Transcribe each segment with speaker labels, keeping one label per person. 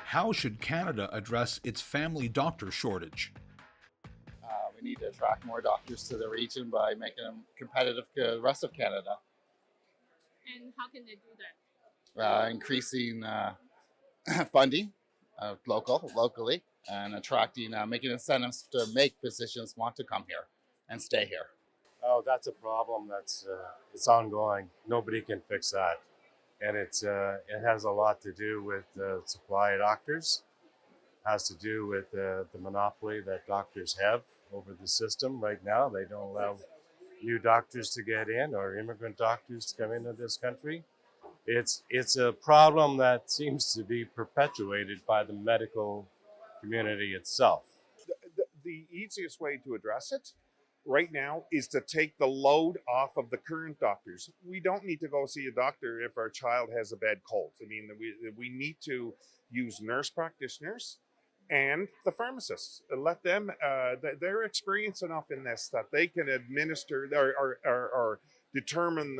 Speaker 1: How should Canada address its family doctor shortage?
Speaker 2: We need to attract more doctors to the region by making them competitive to the rest of Canada.
Speaker 3: And how can they do that?
Speaker 2: Increasing funding locally, and attracting, making incentives to make physicians want to come here and stay here.
Speaker 4: Oh, that's a problem. It's ongoing. Nobody can fix that, and it has a lot to do with the supply of doctors. Has to do with the monopoly that doctors have over the system right now. They don't allow new doctors to get in or immigrant doctors to come into this country. It's a problem that seems to be perpetuated by the medical community itself.
Speaker 5: The easiest way to address it right now is to take the load off of the current doctors. We don't need to go see a doctor if our child has a bad cold. I mean, we need to use nurse practitioners and the pharmacists. Let them, they're experienced enough in this that they can administer or determine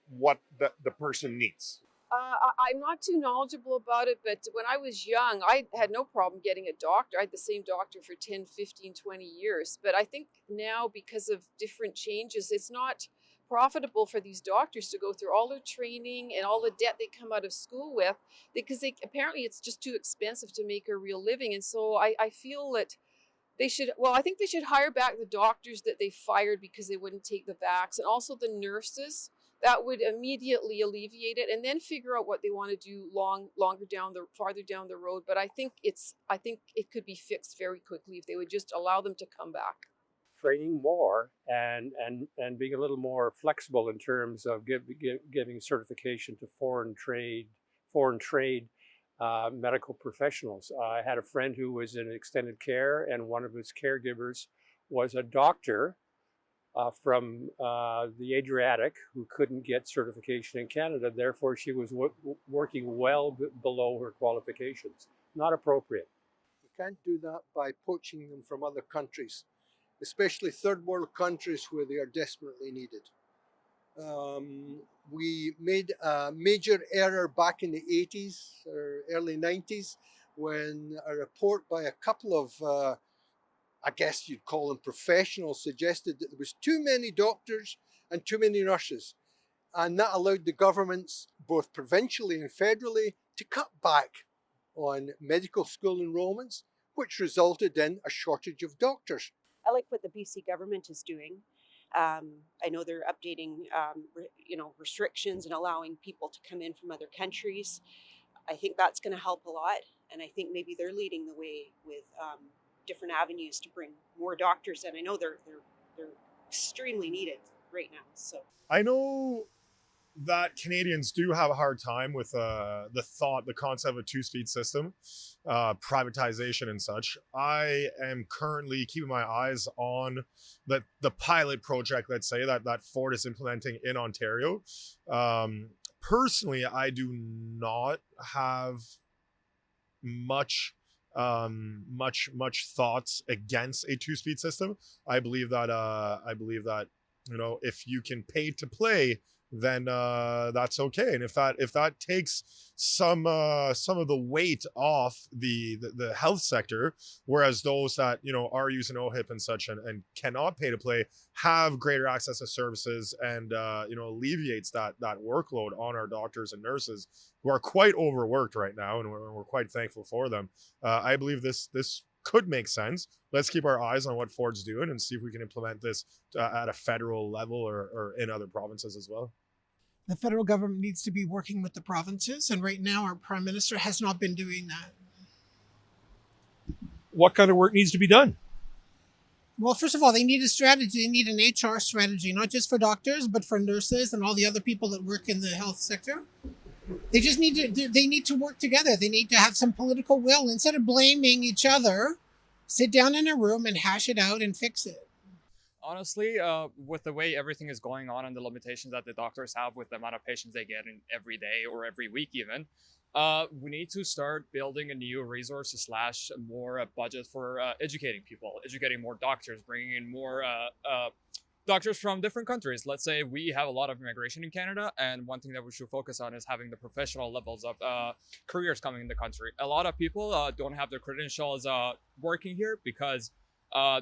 Speaker 5: what the person needs.
Speaker 6: I'm not too knowledgeable about it, but when I was young, I had no problem getting a doctor. I had the same doctor for 10, 15, 20 years. But I think now, because of different changes, it's not profitable for these doctors to go through all their training and all the debt they come out of school with, because apparently it's just too expensive to make a real living. And so I feel that I think they should hire back the doctors that they fired because they wouldn't take the vax, and also the nurses. That would immediately alleviate it, and then figure out what they want to do farther down the road. But I think it could be fixed very quickly if they would just allow them to come back.
Speaker 7: Training more and being a little more flexible in terms of giving certification to foreign trade medical professionals. I had a friend who was in extended care, and one of his caregivers was a doctor from the Adriatic who couldn't get certification in Canada. Therefore, she was working well below her qualifications. Not appropriate.
Speaker 8: You can't do that by poaching them from other countries, especially third world countries where they are desperately needed. We made a major error back in the 80s or early 90s when a report by a couple of I guess you'd call them professionals, suggested that there was too many doctors and too many nurses. And that allowed the governments, both provincially and federally, to cut back on medical school enrollments, which resulted in a shortage of doctors.
Speaker 9: I like what the BC government is doing. I know they're updating, restrictions and allowing people to come in from other countries. I think that's going to help a lot. And I think maybe they're leading the way with different avenues to bring more doctors in. I know they're extremely needed right now. So
Speaker 10: I know that Canadians do have a hard time with the concept of a two-speed system, privatization and such. I am currently keeping my eyes on the pilot project, let's say, that Ford is implementing in Ontario. Personally, I do not have much thoughts against a two-speed system. I believe that if you can pay to play, then that's okay. And if that takes some of the weight off the health sector, whereas those that are using OHIP and such and cannot pay to play have greater access to services and alleviates that workload on our doctors and nurses who are quite overworked right now, and we're quite thankful for them. I believe this could make sense. Let's keep our eyes on what Ford's doing and see if we can implement this at a federal level or in other provinces as well.
Speaker 11: The federal government needs to be working with the provinces, and right now our prime minister has not been doing that.
Speaker 12: What kind of work needs to be done?
Speaker 11: Well, first of all, they need a strategy. They need an HR strategy, not just for doctors, but for nurses and all the other people that work in the health sector. They just need to work together. They need to have some political will. Instead of blaming each other, sit down in a room and hash it out and fix it.
Speaker 13: Honestly, with the way everything is going on and the limitations that the doctors have with the amount of patients they get in every day or every week even, we need to start building a new resources / more budget for educating people, educating more doctors, bringing in more doctors from different countries. Let's say we have a lot of immigration in Canada, and one thing that we should focus on is having the professional levels of careers coming in the country. A lot of people don't have their credentials working here because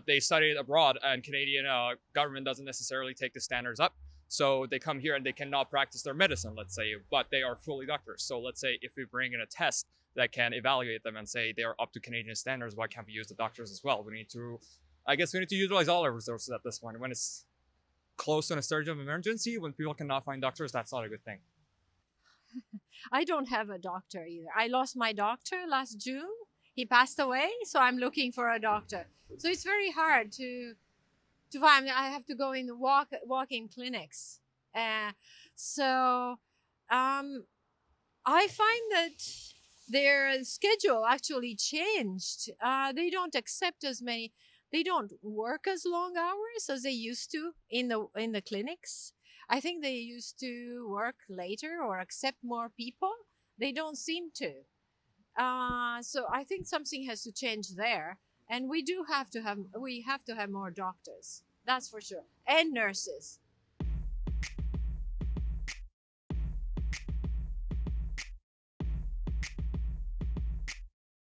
Speaker 13: they studied abroad, and Canadian government doesn't necessarily take the standards up. So they come here and they cannot practice their medicine, let's say, but they are fully doctors. So let's say if we bring in a test that can evaluate them and say they are up to Canadian standards, why can't we use the doctors as well? I guess we need to utilize all our resources at this point. When it's close to a surge of emergency, when people cannot find doctors, that's not a good thing.
Speaker 14: I don't have a doctor either. I lost my doctor last June. He passed away, so I'm looking for a doctor. So it's very hard to find. I have to go in the walk-in clinics. So I find that their schedule actually changed. They don't accept as many. They don't work as long hours as they used to in the clinics. I think they used to work later or accept more people. They don't seem to. So I think something has to change there, and we have to have more doctors. That's for sure, and nurses.